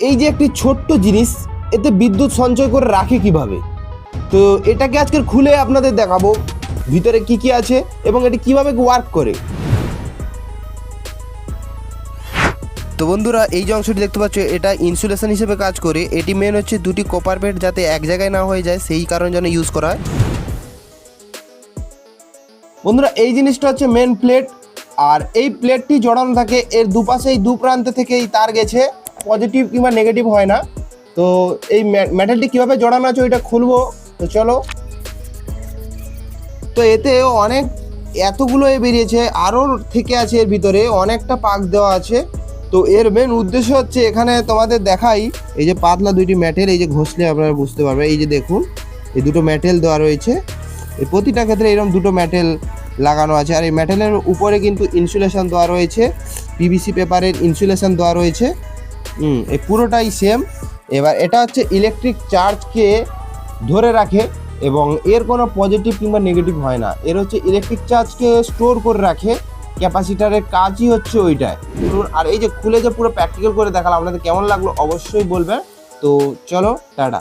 এই যে একটি ছোট্ট জিনিস, এতে বিদ্যুৎ সঞ্চয় করে রাখে কিভাবে, তো এটাকে আজকে খুলে আপনাদের দেখাবো ভিতরে কি কি আছে এবং এটি কিভাবে ওয়ার্ক করে। তো বন্ধুরা, এই যে অংশটি দেখতে পাচ্ছ, এটা ইনসুলেশন হিসেবে কাজ করে। এটি মেন হচ্ছে দুটি কপার প্লেট যাতে এক জায়গায় না হয়ে যায়, সেই কারণে যেন ইউজ করা হয়। বন্ধুরা, এই জিনিসটা হচ্ছে মেন প্লেট, আর এই প্লেটটি জড়ানো থাকে, এর দুপাশে এই দু প্রান্তে থেকে এই তার গেছে, পজিটিভ কিংবা নেগেটিভ হয় না। তো এই মেটালটি কীভাবে জড়ানো আছে ওইটা খুলবো, তো চলো। তো এতে অনেক এতগুলো বেরিয়েছে, আরও থেকে আছে এর ভিতরে অনেকটা পাক দেওয়া আছে। তো এর মেন উদ্দেশ্য হচ্ছে, এখানে তোমাদের দেখাই, এই যে পাতলা দুইটি মেটেল, এই যে ঘষলে আপনারা বুঝতে পারবে, এই যে দেখুন এই দুটো মেটেল দেওয়া রয়েছে। এই প্রতিটা ক্ষেত্রে এরকম দুটো মেটেল লাগানো আছে, আর এই মেটেলের উপরে কিন্তু ইনসুলেশন দেওয়া রয়েছে, পিভিসি পেপারের ইনসুলেশন দেওয়া রয়েছে। এই পুরোটাই সেম। এবার এটা হচ্ছে ইলেকট্রিক চার্জকে ধরে রাখে এবং এর কোনো পজিটিভ কিংবা নেগেটিভ হয় না। এর হচ্ছে ইলেকট্রিক চার্জকে স্টোর করে রাখে, ক্যাপাসিটারের কাজই হচ্ছে ওইটাই। আর এই যে খুলে যে পুরো প্র্যাকটিক্যাল করে দেখালাম, আপনাদের কেমন লাগলো অবশ্যই বলবেন। তো চলো, টাটা।